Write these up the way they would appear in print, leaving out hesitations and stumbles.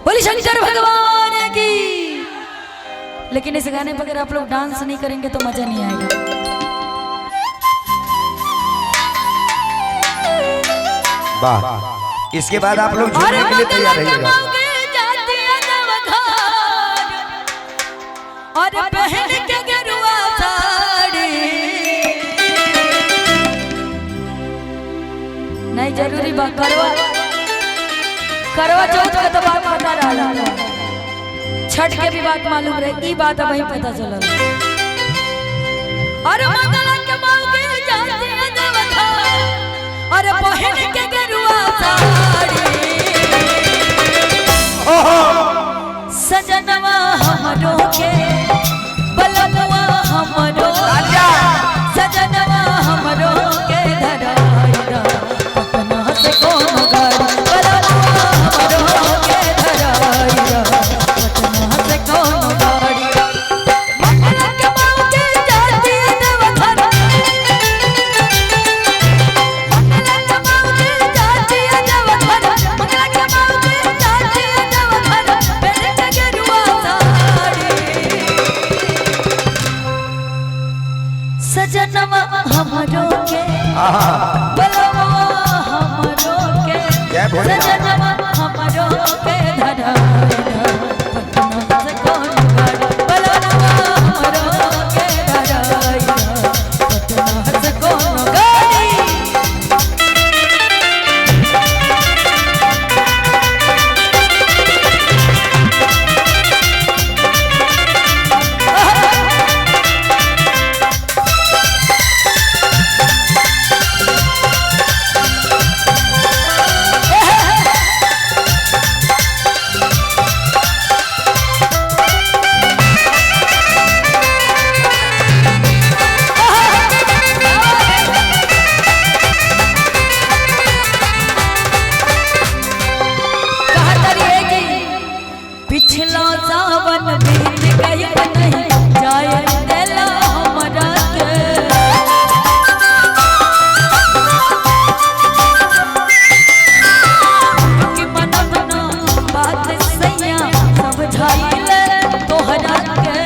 बोली शंकर भगवान की। लेकिन इस गाने पर अगर आप लोग डांस नहीं करेंगे तो मजा नहीं आएगा। वाह, इसके बाद आप लोग झूमने के लिए तैयार रहिएगा। और पहन के गेरुआ साड़ी नहीं जरूरी बात करवा चौथ का तो बात पता रहा, छठ के भी बात मालूम रहे, ई बात वही पता चला। और मंगला के मौके जाते हैं देवता और पहन के गेरुआ साड़ी सजनवा हमरो के बलवा हमरो सजनवा हमरो के धराइदा पटना से कौन गाड़ी बलवा हमरो के धराइदा पटना से कौन गाड़ी मंगला के मौके जाती देवघर मंगला के मौके जाती देवघर मंगला के मौके जाती देवघर पहन के गेरुआ साड़ी सजनवा हमरो के बलवा हमरो के सजनवा हमरो के धराइदा पटना से कौन गाड़ी बलवा हमरो के धराइदा पटना से कौन गाड़ी। पिछला सावन बीत गई नहीं जाए देला हमरा के कि मन बना बात सैया समझाइले तोहरा के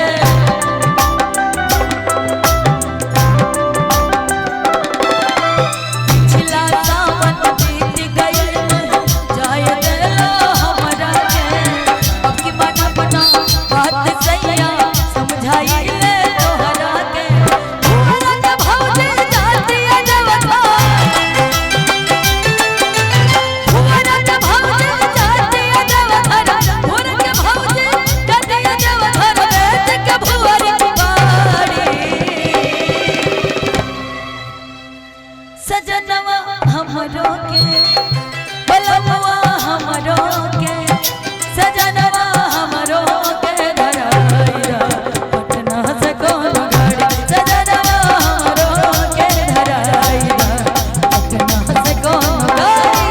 पिछला सावन बीत गई नहीं जाए देला हमरा के बात सैया समझाइले तोहरा के तोहरा के भौजी जाती है देवता तोहरा के भौजी जाती है देवता तोहरा के भौजी जाती है देवता बेच के भुअरी बाड़ी सजनवा हमरो के बलवा हमरो के सजनवा हमरो के धराइदा पटना से कौन गाड़ी सजनवा हमरो के धराइदा पटना से कौन गाड़ी।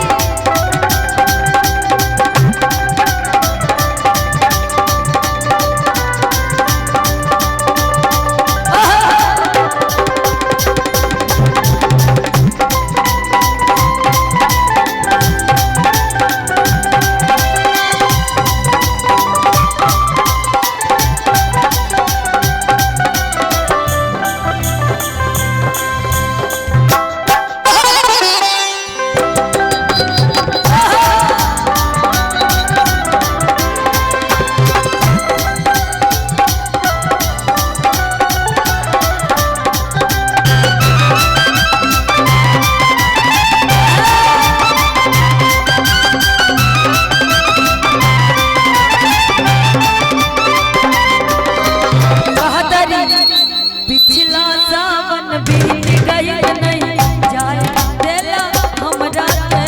पिछला सावन बीत गई नहीं जाए देला हमरा के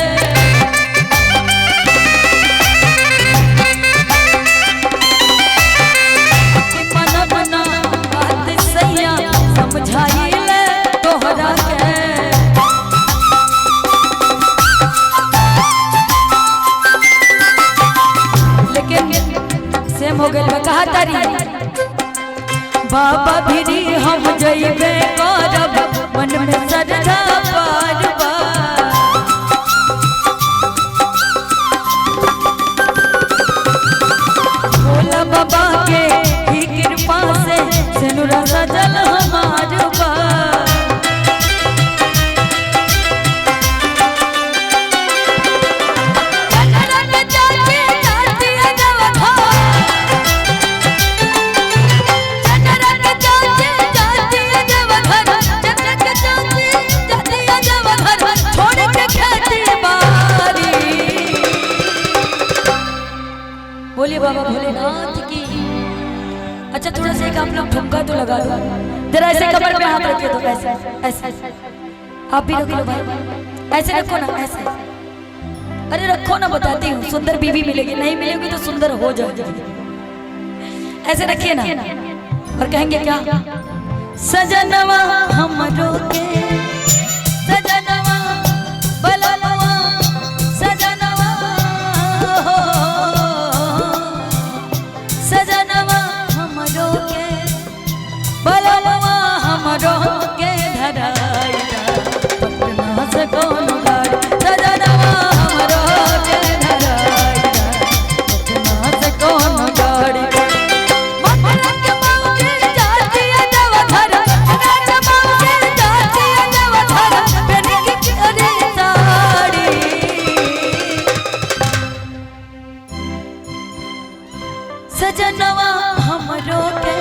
मन बना बात सैया समझाइले तोहरा के लेकिन सेम हो गइल कहा तारी बाबा भिरी हम जइबे करब मन में श्रद्धा पार बा बोलिए बाबा भोलेनाथ की। अच्छा थोड़ा सा एक आप लोग ठुमका तो लगा दो जरा, ऐसे कमर पे हाथ रखिए तो ऐसे ऐसे आप भी रख लो भाई, ऐसे रखो ना ऐसे, अरे रखो ना, बताती हूँ सुंदर बीवी मिलेगी, नहीं मिलेगी तो सुंदर हो जाओ। ऐसे रखिए ना और कहेंगे क्या, सजनवा हमरो के सजनवा बलनवा सजनवा हो, सजनवा हमरो के बलनवा हमरो के धराइला पटना से कौन गाड़ी, सजनवा हमरो के धराइला पटना से कौन गाड़ी। सजनवा हमरो के